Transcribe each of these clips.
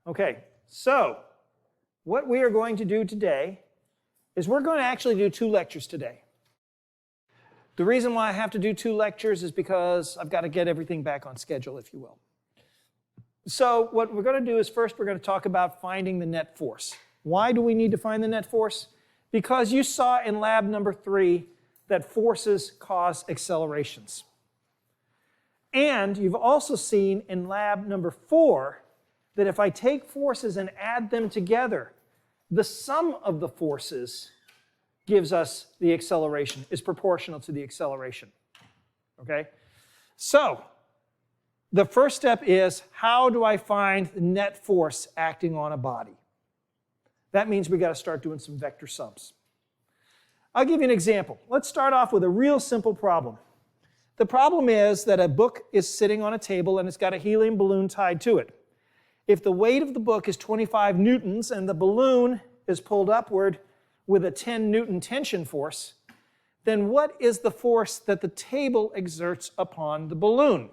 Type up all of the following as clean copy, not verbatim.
Okay, so what we are going to do today is we're going to actually do 2 lectures today. The reason why I have to do 2 lectures is because I've got to get everything back on schedule, if you will. So what we're going to do is first we're going to talk about finding the net force. Why do we need to find the net force? Because you saw in lab number 3 that forces cause accelerations. And you've also seen in lab number 4 that if I take forces and add them together, the sum of the forces gives us the acceleration, is proportional to the acceleration. Okay? So, the first step is, how do I find the net force acting on a body? That means we've got to start doing some vector sums. I'll give you an example. Let's start off with a real simple problem. The problem is that a book is sitting on a table and it's got a helium balloon tied to it. If the weight of the book is 25 newtons and the balloon is pulled upward with a 10 Newton tension force, then what is the force that the table exerts upon the balloon?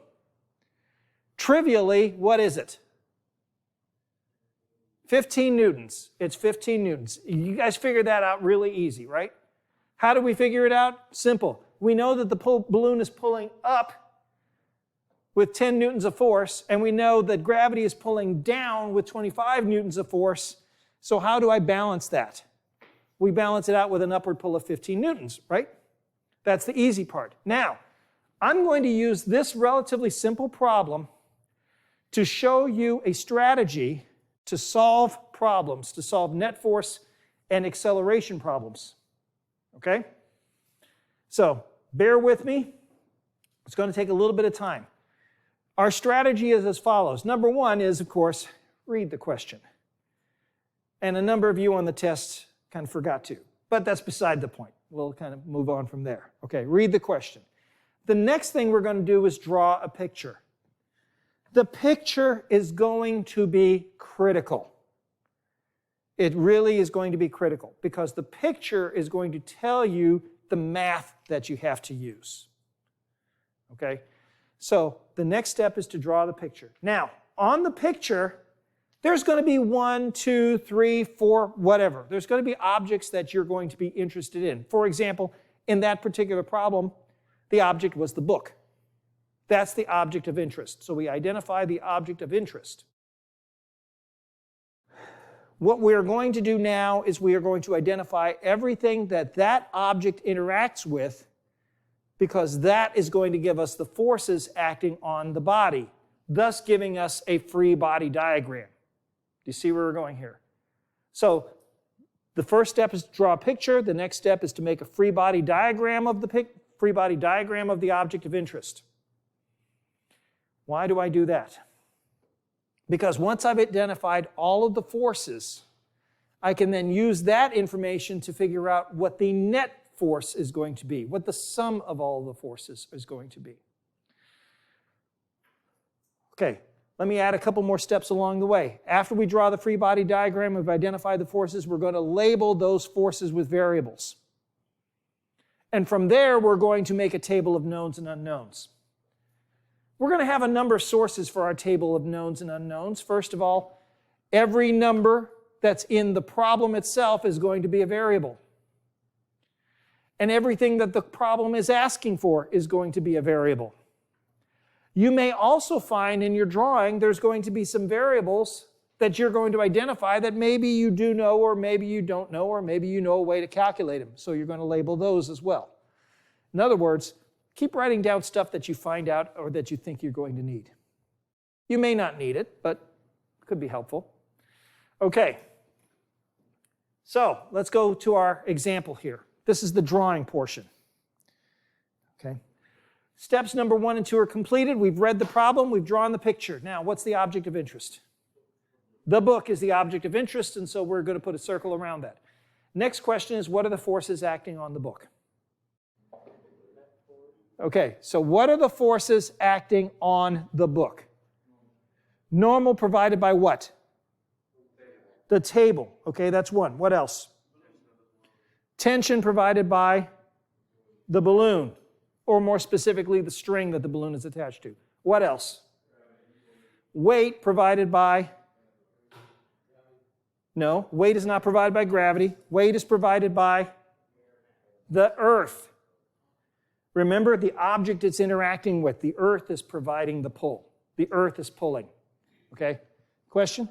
Trivially, what is it? 15 newtons. It's 15 newtons. You guys figured that out really easy, right? How do we figure it out? Simple. We know that the balloon is pulling up with 10 newtons of force, and we know that gravity is pulling down with 25 newtons of force. So how do I balance that? We balance it out with an upward pull of 15 newtons, right? That's the easy part. Now, I'm going to use this relatively simple problem to show you a strategy to solve problems, to solve net force and acceleration problems. Okay? So, bear with me. It's going to take a little bit of time. Our strategy is as follows. Number 1 is, of course, read the question. And a number of you on the test kind of forgot to, but that's beside the point. We'll kind of move on from there. Okay, read the question. The next thing we're going to do is draw a picture. The picture is going to be critical. It really is going to be critical because the picture is going to tell you the math that you have to use. Okay? So the next step is to draw the picture. Now, on the picture, there's going to be 1, 2, 3, 4, whatever. There's going to be objects that you're going to be interested in. For example, in that particular problem, the object was the book. That's the object of interest. So we identify the object of interest. What we're going to do now is we are going to identify everything that that object interacts with, because that is going to give us the forces acting on the body, thus giving us a free body diagram. Do you see where we're going here? So the first step is to draw a picture. The next step is to make a free body diagram of the object of interest. Why do I do that? Because once I've identified all of the forces, I can then use that information to figure out what the net force is going to be, what the sum of all the forces is going to be. Okay, let me add a couple more steps along the way. After we draw the free body diagram, we've identified the forces, we're going to label those forces with variables. And from there, we're going to make a table of knowns and unknowns. We're going to have a number of sources for our table of knowns and unknowns. First of all, every number that's in the problem itself is going to be a variable. And everything that the problem is asking for is going to be a variable. You may also find in your drawing there's going to be some variables that you're going to identify that maybe you do know, or maybe you don't know, or maybe you know a way to calculate them. So you're going to label those as well. In other words, keep writing down stuff that you find out or that you think you're going to need. You may not need it, but it could be helpful. Okay. So let's go to our example here. This is the drawing portion. Okay. Steps number 1 and 2 are completed. We've read the problem. We've drawn the picture. Now, what's the object of interest? The book is the object of interest, and so we're going to put a circle around that. Next question is, what are the forces acting on the book? Okay, so what are the forces acting on the book? Normal provided by what? The table. Okay, that's one. What else? Tension provided by the balloon, or more specifically, the string that the balloon is attached to. What else? Weight provided by No, weight is not provided by gravity. Weight is provided by the earth. Remember, the object it's interacting with, the earth is providing the pull. The earth is pulling. Okay? Question?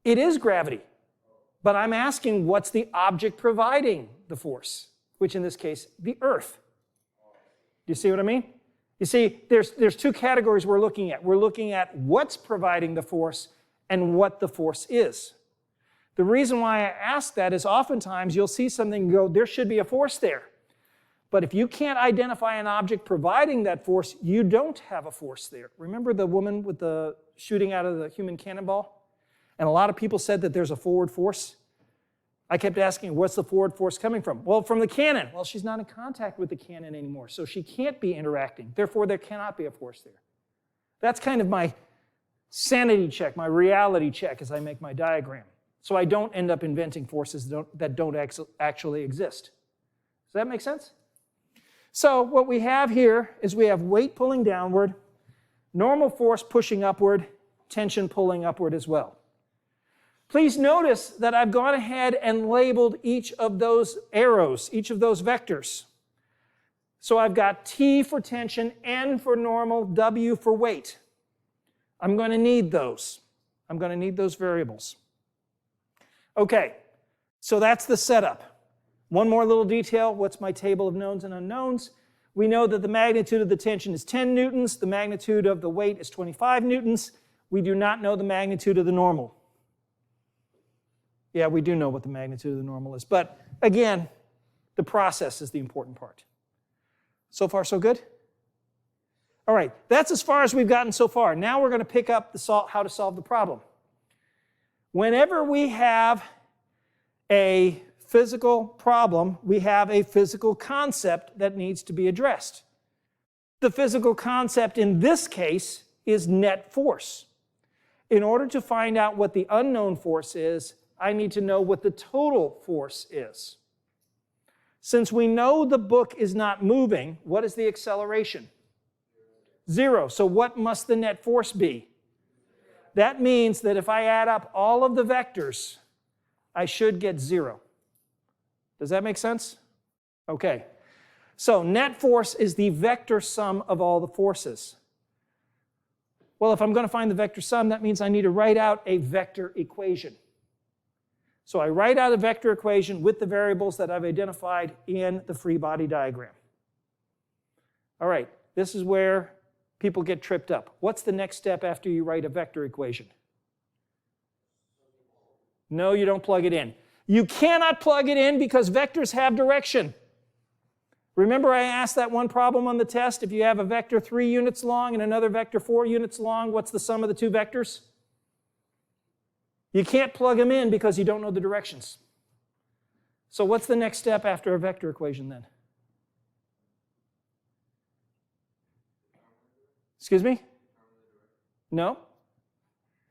It is gravity. But I'm asking, what's the object providing the force? Which in this case, the earth. Do you see what I mean? You see, there's two categories we're looking at. We're looking at what's providing the force and what the force is. The reason why I ask that is oftentimes you'll see something and go, there should be a force there. But if you can't identify an object providing that force, you don't have a force there. Remember the woman with the shooting out of the human cannonball? And a lot of people said that there's a forward force. I kept asking, what's the forward force coming from? Well, from the cannon. Well, she's not in contact with the cannon anymore, so she can't be interacting. Therefore, there cannot be a force there. That's kind of my sanity check, my reality check as I make my diagram. So I don't end up inventing forces that don't actually exist. Does that make sense? So what we have here is we have weight pulling downward, normal force pushing upward, tension pulling upward as well. Please notice that I've gone ahead and labeled each of those arrows, each of those vectors. So I've got T for tension, N for normal, W for weight. I'm going to need those. I'm going to need those variables. Okay, so that's the setup. One more little detail. What's my table of knowns and unknowns? We know that the magnitude of the tension is 10 newtons. The magnitude of the weight is 25 newtons. We do not know the magnitude of the normal. Yeah, we do know what the magnitude of the normal is. But again, the process is the important part. So far, so good? All right, that's as far as we've gotten so far. Now we're going to pick up how to solve the problem. Whenever we have a physical problem, we have a physical concept that needs to be addressed. The physical concept in this case is net force. In order to find out what the unknown force is, I need to know what the total force is. Since we know the book is not moving, what is the acceleration? 0. So what must the net force be? That means that if I add up all of the vectors, I should get 0. Does that make sense? Okay. So net force is the vector sum of all the forces. Well, if I'm going to find the vector sum, that means I need to write out a vector equation. So I write out a vector equation with the variables that I've identified in the free body diagram. All right, this is where people get tripped up. What's the next step after you write a vector equation? No, you don't plug it in. You cannot plug it in because vectors have direction. Remember I asked that one problem on the test? If you have a vector 3 units long and another vector 4 units long, what's the sum of the two vectors? You can't plug them in because you don't know the directions. So what's the next step after a vector equation then? Excuse me? No?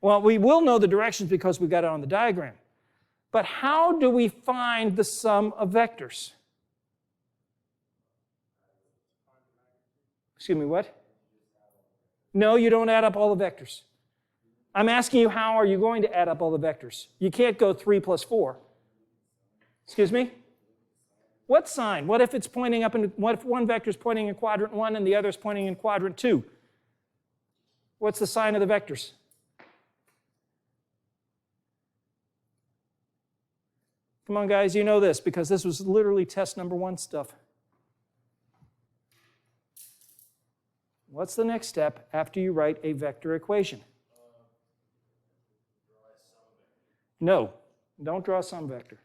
Well, we will know the directions because we got it on the diagram. But how do we find the sum of vectors? Excuse me, what? No, you don't add up all the vectors. I'm asking you, how are you going to add up all the vectors? You can't go 3 plus 4. Excuse me? What sign? What if it's pointing up in, what if one vector is pointing in quadrant 1 and the other is pointing in quadrant 2? What's the sign of the vectors? Come on, guys, you know this because this was literally test number 1 stuff. What's the next step after you write a vector equation? No, don't draw a sum vector.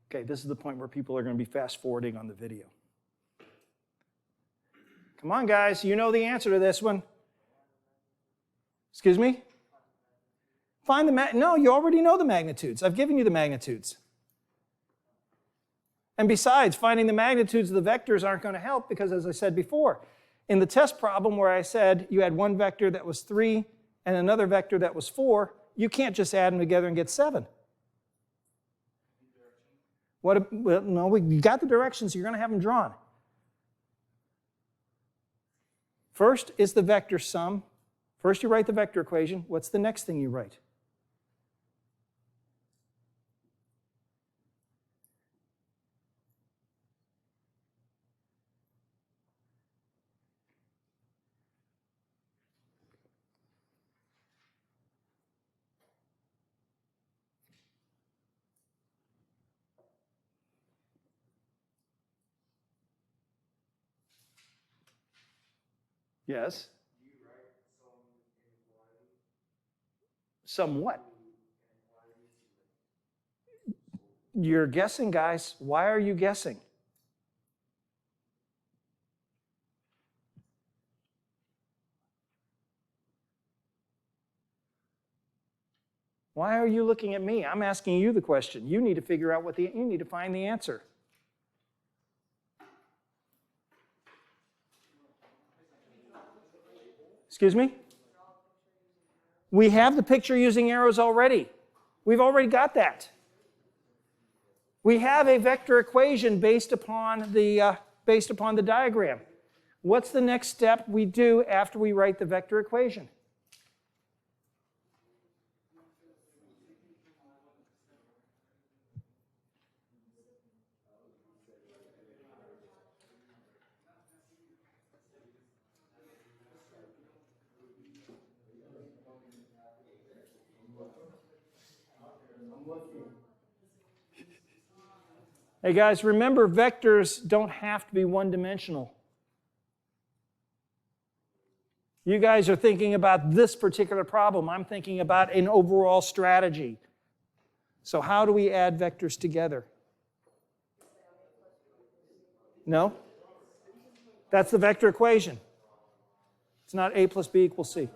Okay, this is the point where people are going to be fast forwarding on the video. Come on, guys, you know the answer to this one. Excuse me? Find the no, you already know the magnitudes. I've given you the magnitudes. And besides, finding the magnitudes of the vectors aren't going to help because, as I said before, in the test problem where I said you had one vector that was 3 and another vector that was 4, you can't just add them together and get 7. Well, no, we got the directions, so you're going to have them drawn. First is the vector sum. First you write the vector equation. What's the next thing you write? Yes? Somewhat. You're guessing, guys. Why are you guessing? Why are you looking at me? I'm asking you the question. You need to figure out you need to find the answer. Excuse me? We have the picture using arrows already. We've already got that. We have a vector equation based upon the diagram. What's the next step we do after we write the vector equation? Hey guys, remember vectors don't have to be one-dimensional. You guys are thinking about this particular problem. I'm thinking about an overall strategy. So how do we add vectors together? No? That's the vector equation. It's not A plus B equals C.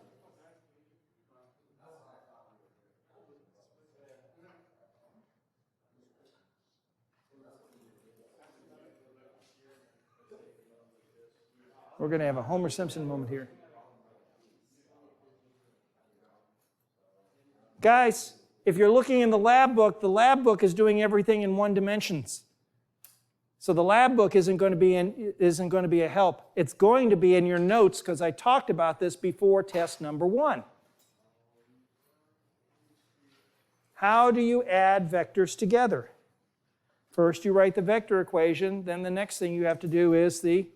We're going to have a Homer Simpson moment here. Guys, if you're looking in the lab book is doing everything in one dimensions. So the lab book isn't going to be a help. It's going to be in your notes because I talked about this before test number 1. How do you add vectors together? First you write the vector equation, then the next thing you have to do is the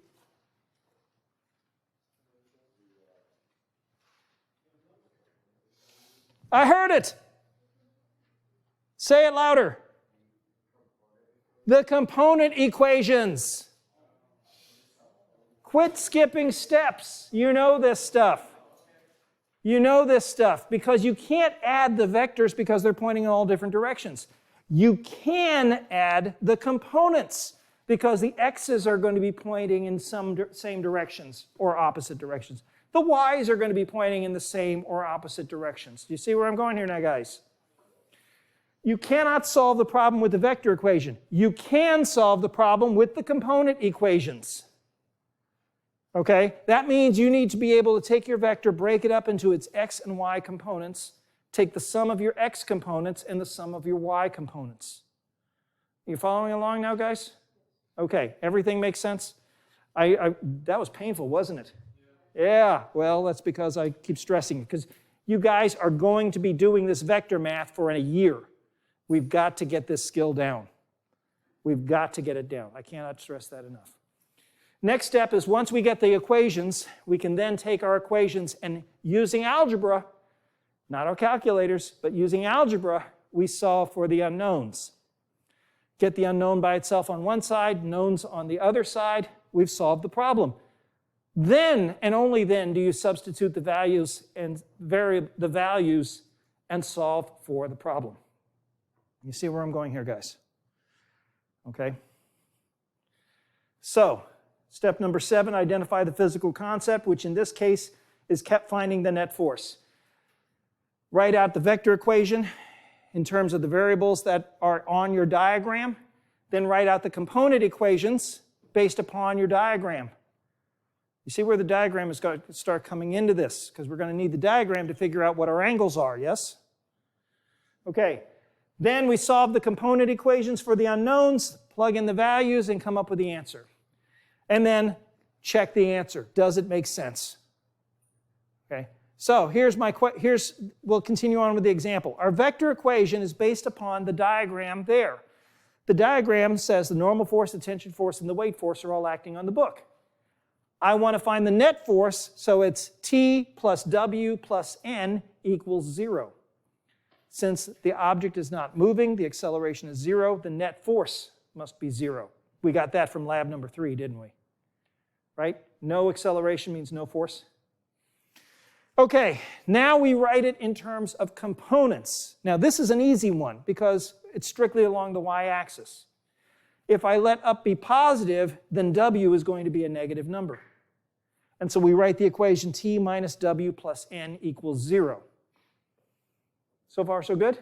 I heard it. Say it louder. The component equations. Quit skipping steps. You know this stuff. You know this stuff because you can't add the vectors because they're pointing in all different directions. You can add the components because the x's are going to be pointing in some same directions or opposite directions. The y's are going to be pointing in the same or opposite directions. Do you see where I'm going here now, guys? You cannot solve the problem with the vector equation. You can solve the problem with the component equations. Okay? That means you need to be able to take your vector, break it up into its x and y components, take the sum of your x components and the sum of your y components. Are you following along now, guys? Okay, everything makes sense? That was painful, wasn't it? Yeah, well, that's because I keep stressing it, because you guys are going to be doing this vector math for a year. We've got to get this skill down. We've got to get it down. I cannot stress that enough. Next step is once we get the equations, we can then take our equations and using algebra, not our calculators, but using algebra, we solve for the unknowns. Get the unknown by itself on one side, knowns on the other side, we've solved the problem. Then, and only then, do you substitute the values and vary the values and solve for the problem. You see where I'm going here, guys? Okay? So, step number 7, identify the physical concept, which in this case is finding the net force. Write out the vector equation in terms of the variables that are on your diagram. Then write out the component equations based upon your diagram. You see where the diagram is going to start coming into this, because we're going to need the diagram to figure out what our angles are, yes? Okay, then we solve the component equations for the unknowns, plug in the values, and come up with the answer. And then check the answer. Does it make sense? So we'll continue on with the example. Our vector equation is based upon the diagram there. The diagram says the normal force, the tension force, and the weight force are all acting on the book. I want to find the net force, so it's T plus W plus N equals 0. Since the object is not moving, the acceleration is 0, the net force must be 0. We got that from lab number 3, didn't we? Right? No acceleration means no force. Okay, now we write it in terms of components. Now this is an easy one because it's strictly along the y-axis. If I let up be positive, then W is going to be a negative number. And so we write the equation T minus W plus N equals 0. So far, so good?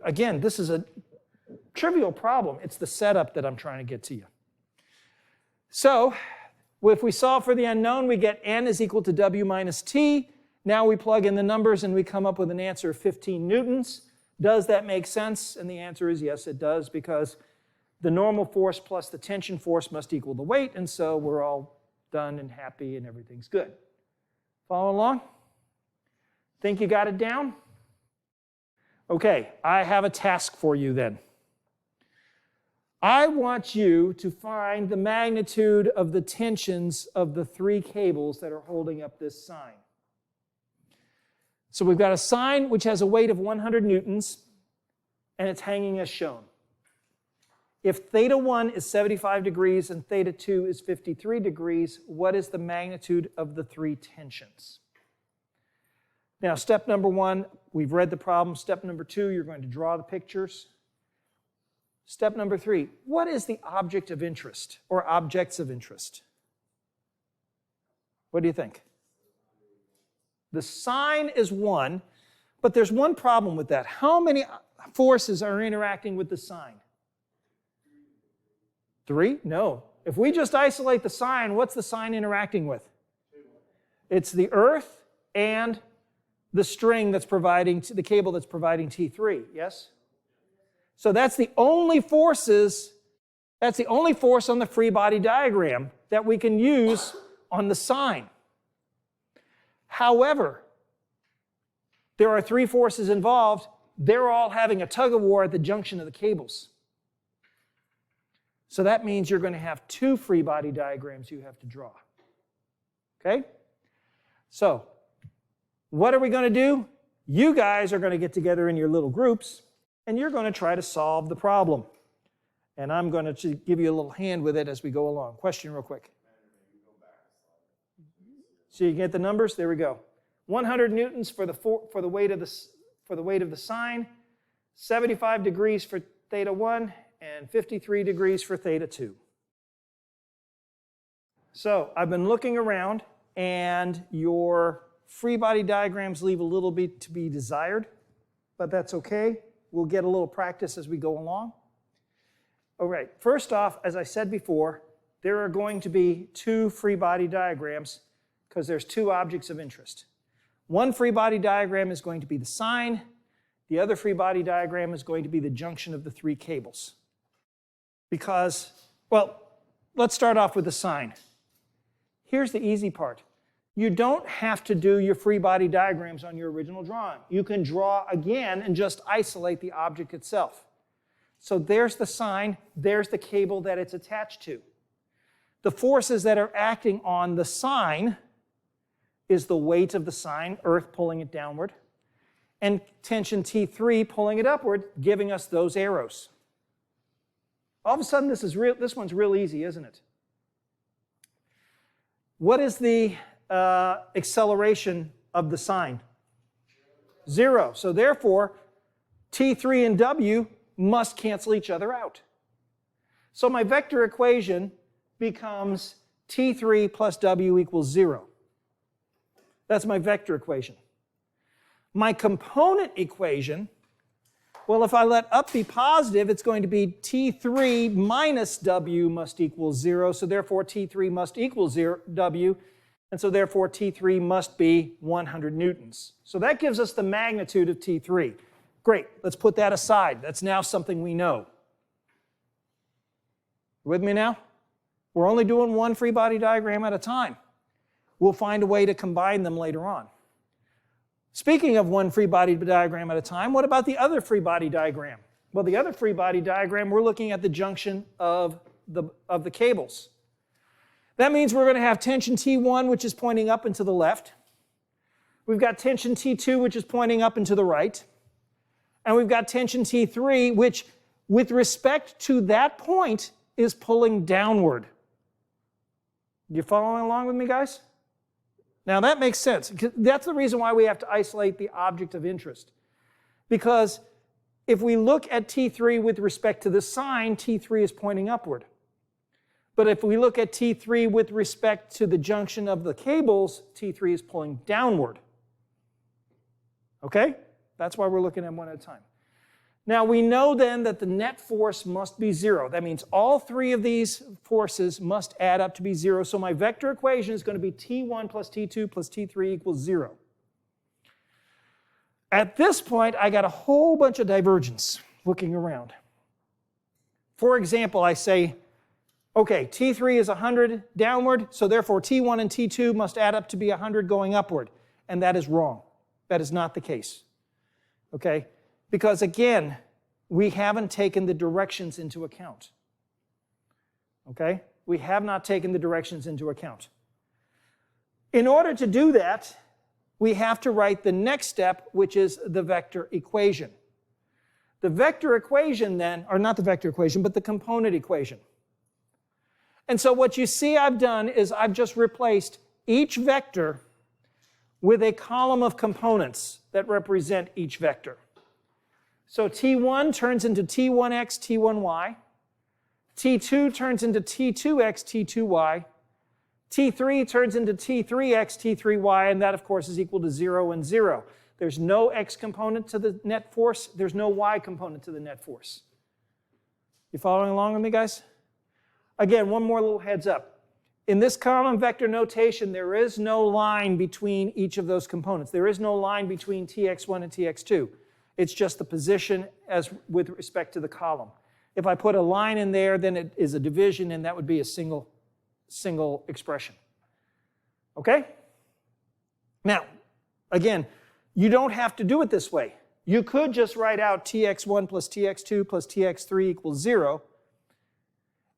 Again, this is a trivial problem. It's the setup that I'm trying to get to you. So if we solve for the unknown, we get N is equal to W minus T. Now we plug in the numbers and we come up with an answer of 15 newtons. Does that make sense? And the answer is yes, it does, because the normal force plus the tension force must equal the weight, and so we're all done and happy and everything's good. Follow along? Think you got it down? Okay, I have a task for you then. I want you to find the magnitude of the tensions of the 3 cables that are holding up this sign. So we've got a sign which has a weight of 100 newtons, and it's hanging as shown. If theta 1 is 75 degrees and theta 2 is 53 degrees, what is the magnitude of the 3 tensions? Now, step number 1, we've read the problem. Step number 2, you're going to draw the pictures. Step number 3, what is the object of interest or objects of interest? What do you think? The sign is 1, but there's one problem with that. How many forces are interacting with the sign? 3? No. If we just isolate the sign, what's the sign interacting with? It's the earth and the string that's providing, the cable that's providing T3, yes? So that's the only forces, that's the only force on the free body diagram that we can use on the sign. However, there are 3 forces involved. They're all having a tug of war at the junction of the cables. So that means you're going to have 2 free body diagrams you have to draw. Okay? So, what are we going to do? You guys are going to get together in your little groups, and you're going to try to solve the problem. And I'm going to give you a little hand with it as we go along. Question real quick. So you get the numbers? There we go. 100 newtons for the weight of the sign, 75 degrees for theta 1, and 53 degrees for theta 2. So I've been looking around, and your free body diagrams leave a little bit to be desired, but that's okay. We'll get a little practice as we go along. All right, first off, as I said before, there are going to be 2 free body diagrams because there's 2 objects of interest. One free body diagram is going to be the sign. The other free body diagram is going to be the junction of the 3 cables. Because, well, let's start off with the sign. Here's the easy part. You don't have to do your free body diagrams on your original drawing. You can draw again and just isolate the object itself. So there's the sign, there's the cable that it's attached to. The forces that are acting on the sign is the weight of the sign, Earth pulling it downward, and tension T3 pulling it upward, giving us those arrows. All of a sudden, this one's real easy, isn't it? What is the acceleration of the sign? 0. So therefore, T3 and W must cancel each other out. So my vector equation becomes T3 plus W equals 0. That's my vector equation. My component equation, well, if I let up be positive, it's going to be T3 minus W must equal 0, so therefore T3 must equal 0, W, and so therefore T3 must be 100 newtons. So that gives us the magnitude of T3. Great, let's put that aside. That's now something we know. With me now? We're only doing one free body diagram at a time. we'll find a way to combine them later on. Speaking of one free body diagram at a time, what about the other free body diagram? Well, the other free body diagram, we're looking at the junction of the cables. That means we're going to have tension T1, which is pointing up and to the left. We've got tension T2, which is pointing up and to the right. And we've got tension T3, which, with respect to that point, is pulling downward. You following along with me, guys? Now that makes sense. That's the reason why we have to isolate the object of interest. Because if we look at T3 with respect to the sign, T3 is pointing upward. But if we look at T3 with respect to the junction of the cables, T3 is pulling downward. Okay? That's why we're looking at one at a time. Now we know then that the net force must be zero. That means all three of these forces must add up to be zero. So my vector equation is going to be T1 plus T2 plus T3 equals 0. At this point, I got a whole bunch of divergence looking around. For example, I say, okay, T3 is 100 downward, so therefore T1 and T2 must add up to be 100 going upward. And that is wrong. That is not the case. Okay? Because again, we haven't taken the directions into account. Okay? We have not taken the directions into account. In order to do that, we have to write the next step, which is the vector equation. The vector equation then, or not the vector equation, but the component equation. And so what you see I've done is I've just replaced each vector with a column of components that represent each vector. So T1 turns into T1x, T1y. T2 turns into T2x, T2y. T3 turns into T3x, T3y, and that, of course, is equal to 0 and 0. There's no x component to the net force. There's no y component to the net force. You following along with me, guys? Again, one more little heads up. In this column vector notation, there is no line between each of those components. There is no line between Tx1 and Tx2. It's just the position as with respect to the column. If I put a line in there, then it is a division, and that would be a single expression. Okay? Now, again, you don't have to do it this way. You could just write out Tx1 plus Tx2 plus Tx3 equals 0,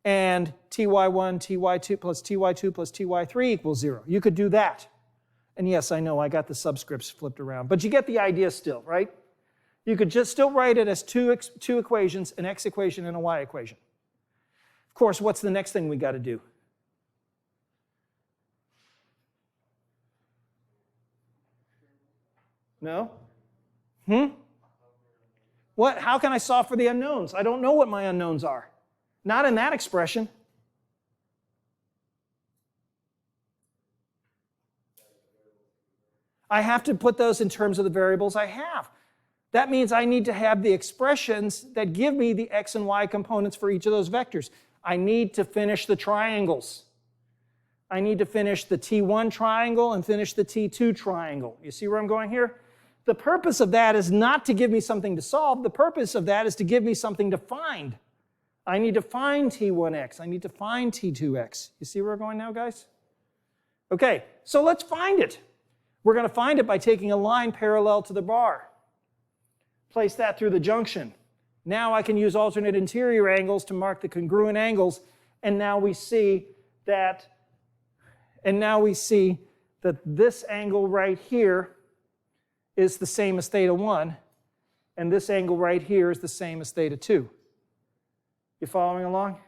and Ty1, Ty2 plus Ty2 plus Ty3 equals 0. You could do that. And yes, I know I got the subscripts flipped around, but you get the idea still, right? You could just still write it as two equations, an x equation and a y equation. Of course, what's the next thing we got to do? No? What? How can I solve for the unknowns? I don't know what my unknowns are. Not in that expression. I have to put those in terms of the variables I have. That means I need to have the expressions that give me the x and y components for each of those vectors. I need to finish the triangles. I need to finish the T1 triangle and finish the T2 triangle. You see where I'm going here? The purpose of that is not to give me something to solve. The purpose of that is to give me something to find. I need to find T1x. I need to find T2x. You see where we're going now, guys? Okay, so let's find it. We're going to find it by taking a line parallel to the bar. Place that through the junction. Now I can use alternate interior angles to mark the congruent angles, and now we see that this angle right here is the same as theta 1, and this angle right here is the same as theta 2. You following along?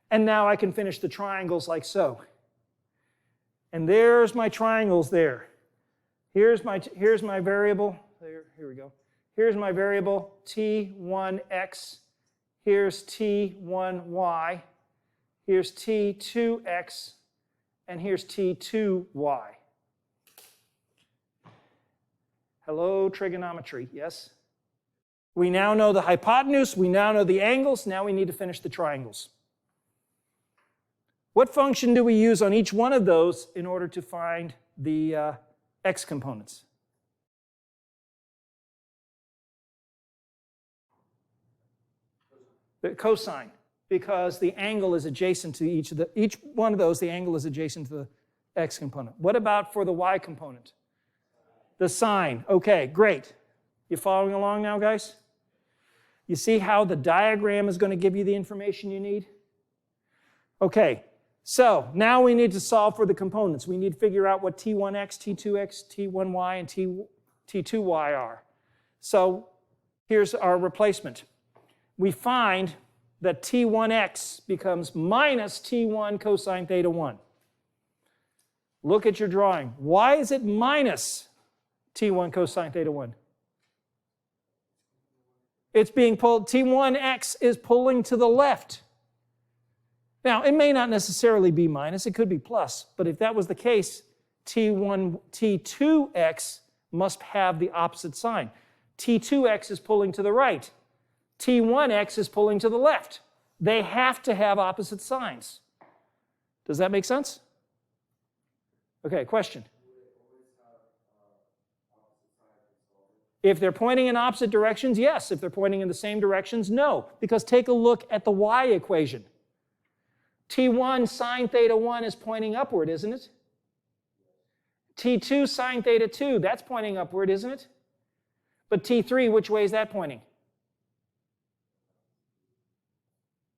And now I can finish the triangles like so. And there's my triangles there. Here's my variable. Here we go. Here's my variable T1x. Here's T1y. Here's T2x. And here's T2y. Hello, trigonometry, yes? We now know the hypotenuse, we now know the angles, now we need to finish the triangles. What function do we use on each one of those in order to find the x components? The cosine, because the angle is adjacent to each one of those, the angle is adjacent to x component. What about for the y component? The sine. Okay, great. You following along now, guys? You see how the diagram is going to give you the information you need? Okay, so now we need to solve for the components. We need to figure out what T1x, T2x, T1y, and T2y are. So here's our replacement. We find that T1x becomes minus T1 cosine theta 1. Look at your drawing. Why is it minus T1 cosine theta 1? It's being pulled, T1x is pulling to the left. Now, it may not necessarily be minus, it could be plus, but if that was the case, T2x must have the opposite sign. T2x is pulling to the right. T1x is pulling to the left. They have to have opposite signs. Does that make sense? Okay, question. If they're pointing in opposite directions, yes. If they're pointing in the same directions, no. Because take a look at the y equation. T1 sine theta 1 is pointing upward, isn't it? T2 sine theta 2, that's pointing upward, isn't it? But T3, which way is that pointing?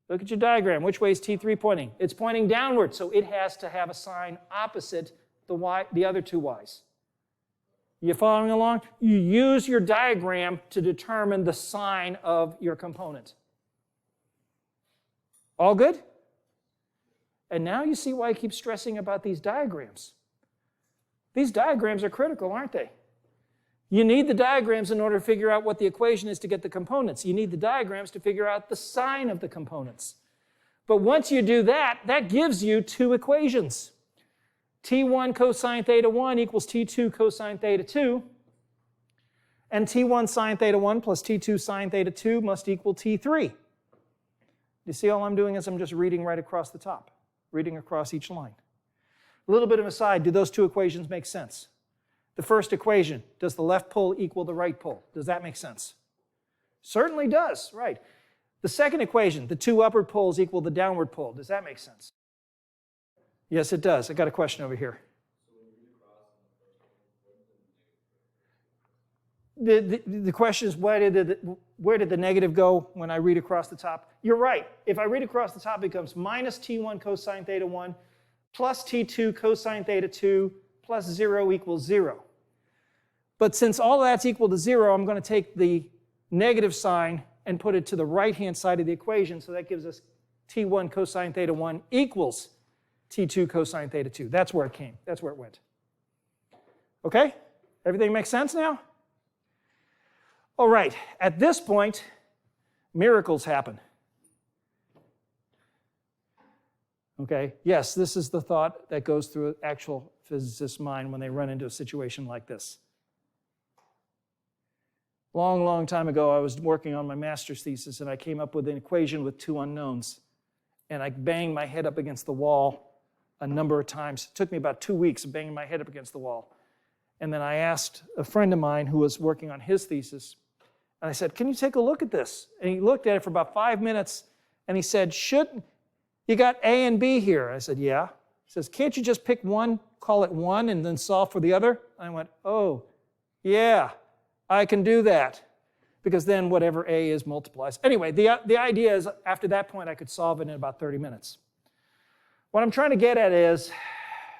Look at your diagram. Which way is T3 pointing? It's pointing downward, so it has to have a sign opposite the other two y's. You following along? You use your diagram to determine the sign of your component. All good? And now you see why I keep stressing about these diagrams. These diagrams are critical, aren't they? You need the diagrams in order to figure out what the equation is to get the components. You need the diagrams to figure out the sign of the components. But once you do that, that gives you two equations. T1 cosine theta 1 equals T2 cosine theta 2. And T1 sine theta 1 plus T2 sine theta 2 must equal T3. You see, all I'm doing is I'm just reading right across the top, reading across each line. A little bit of an aside, do those two equations make sense? The first equation, does the left pole equal the right pole? Does that make sense? Certainly does, right. The second equation, the two upward poles equal the downward pole. Does that make sense? Yes, it does. I got a question over here. The question is, where did the negative go when I read across the top? You're right. If I read across the top, it becomes minus T1 cosine theta 1 plus T2 cosine theta 2 plus 0 equals 0. But since all of that's equal to 0, I'm going to take the negative sign and put it to the right-hand side of the equation, so that gives us T1 cosine theta 1 equals T2 cosine theta 2. That's where it came. That's where it went. Okay? Everything makes sense now? All right. At this point, miracles happen. Okay? Yes, this is the thought that goes through an actual physicist's mind when they run into a situation like this. Long, long time ago, I was working on my master's thesis, and I came up with an equation with two unknowns. And I banged my head up against the wall a number of times. It took me about 2 weeks of banging my head up against the wall. And then I asked a friend of mine who was working on his thesis, and I said, can you take a look at this? And he looked at it for about 5 minutes, and he said, you got A and B here? I said, yeah. He says, can't you just pick one, call it 1, and then solve for the other? I went, oh, yeah, I can do that. Because then whatever A is multiplies. Anyway, the idea is after that point, I could solve it in about 30 minutes. What I'm trying to get at is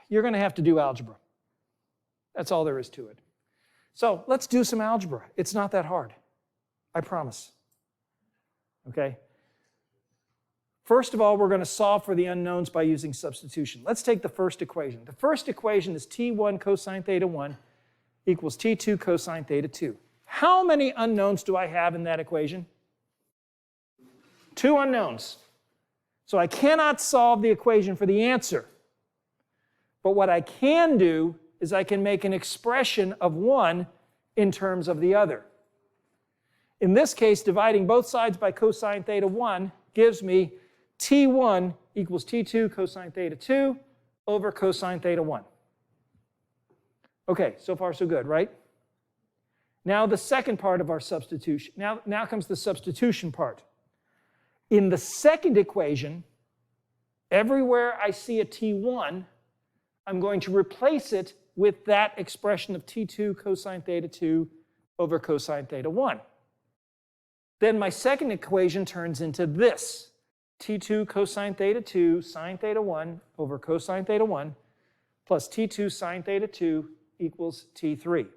you're going to have to do algebra. That's all there is to it. So let's do some algebra. It's not that hard. I promise. Okay? First of all, we're going to solve for the unknowns by using substitution. Let's take the first equation. The first equation is T1 cosine theta 1 equals T2 cosine theta 2. How many unknowns do I have in that equation? 2 unknowns. So I cannot solve the equation for the answer. But what I can do is I can make an expression of one in terms of the other. In this case, dividing both sides by cosine theta 1 gives me T1 equals T2 cosine theta 2 over cosine theta 1. Okay, so far so good, right? Now the second part of our substitution. Now comes the substitution part. In the second equation, everywhere I see a T1, I'm going to replace it with that expression of T2 cosine theta 2 over cosine theta 1. Then my second equation turns into this. T2 cosine theta 2 sine theta 1 over cosine theta 1 plus T2 sine theta 2 equals T3.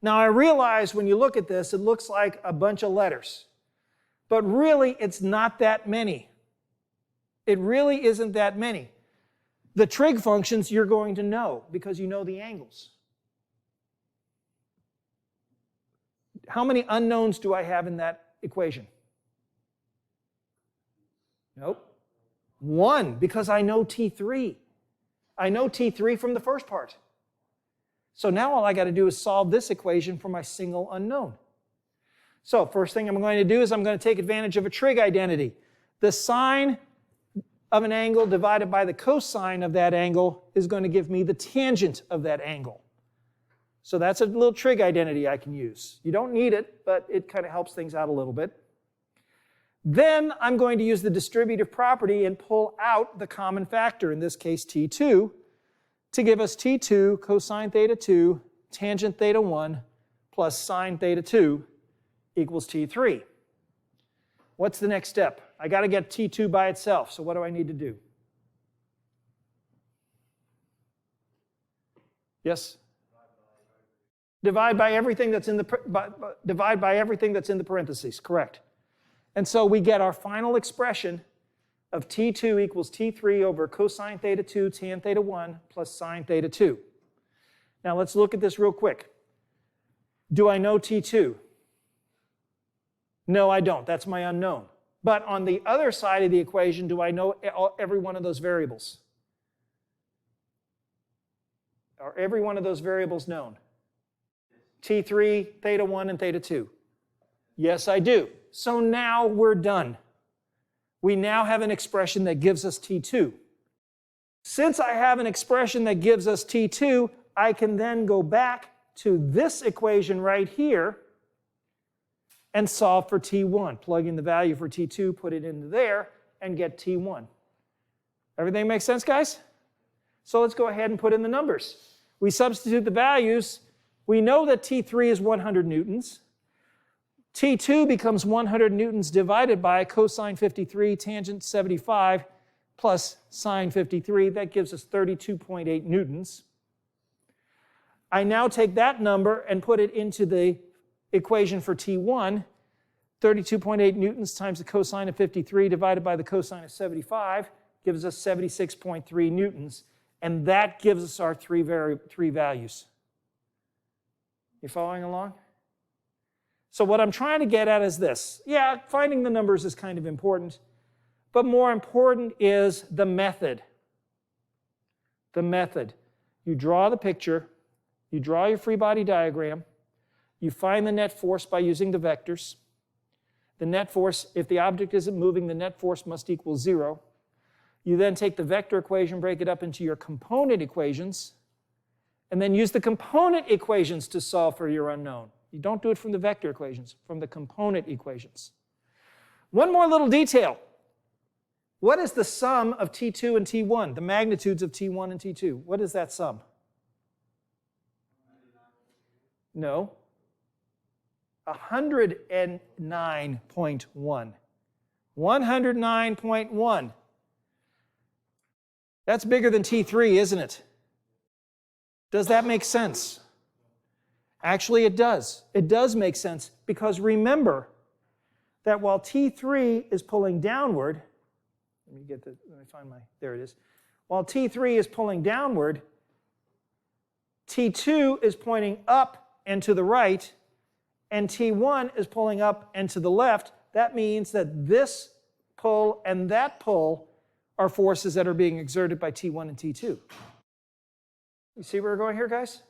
Now I realize when you look at this, it looks like a bunch of letters. But really, it's not that many. It really isn't that many. The trig functions you're going to know because you know the angles. How many unknowns do I have in that equation? Nope. 1, because I know T3. I know T3 from the first part. So now all I got to do is solve this equation for my single unknown. So first thing I'm going to do is I'm going to take advantage of a trig identity. The sine of an angle divided by the cosine of that angle is going to give me the tangent of that angle. So that's a little trig identity I can use. You don't need it, but it kind of helps things out a little bit. Then I'm going to use the distributive property and pull out the common factor, in this case T2, to give us T2 cosine theta 2 tangent theta 1 plus sine theta 2 equals T3. What's the next step? I got to get T2 by itself, so what do I need to do? Yes? Divide by everything that's in the divide by everything that's in the parentheses, correct. And so we get our final expression of T2 equals T3 over cosine theta 2 tan theta 1 plus sine theta 2. Now let's look at this real quick. Do I know T2? No, I don't. That's my unknown. But on the other side of the equation, do I know every one of those variables? Are every one of those variables known? T3, theta 1, and theta 2. Yes, I do. So now we're done. We now have an expression that gives us T2. Since I have an expression that gives us T2, I can then go back to this equation right here and solve for T1. Plug in the value for T2, put it into there, and get T1. Everything make sense, guys? So let's go ahead and put in the numbers. We substitute the values. We know that T3 is 100 newtons. T2 becomes 100 newtons divided by cosine 53 tangent 75 plus sine 53. That gives us 32.8 newtons. I now take that number and put it into the equation for T1. 32.8 newtons times the cosine of 53 divided by the cosine of 75 gives us 76.3 newtons. And that gives us our three values. You following along? So what I'm trying to get at is this. Yeah, finding the numbers is kind of important, but more important is the method. The method. You draw the picture, you draw your free body diagram, you find the net force by using the vectors. The net force, if the object isn't moving, the net force must equal 0. You then take the vector equation, break it up into your component equations, and then use the component equations to solve for your unknown. You don't do it from the vector equations, from the component equations. One more little detail. What is the sum of T2 and T1, the magnitudes of T1 and T2? What is that sum? No. 109.1. 109.1. That's bigger than T3, isn't it? Does that make sense? Actually, it does. It does make sense because remember that while T3 is pulling downward, let me find there it is. While T3 is pulling downward, T2 is pointing up and to the right, and T1 is pulling up and to the left. That means that this pull and that pull are forces that are being exerted by T1 and T2. You see where we're going here, guys?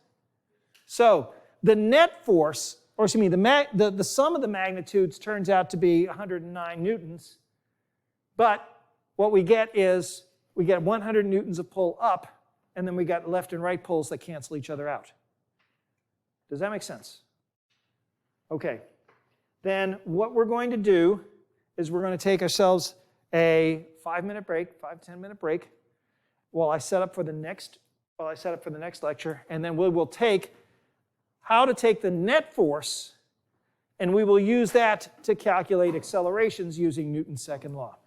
So the net force, or excuse me, the sum of the magnitudes turns out to be 109 newtons, but what we get is we get 100 newtons of pull up, and then we got left and right pulls that cancel each other out. Does that make sense? Okay. Then what we're going to do is we're going to take ourselves a 5-10-minute break, while I set up for the next lecture, and then we will take how to take the net force, and we will use that to calculate accelerations using Newton's second law.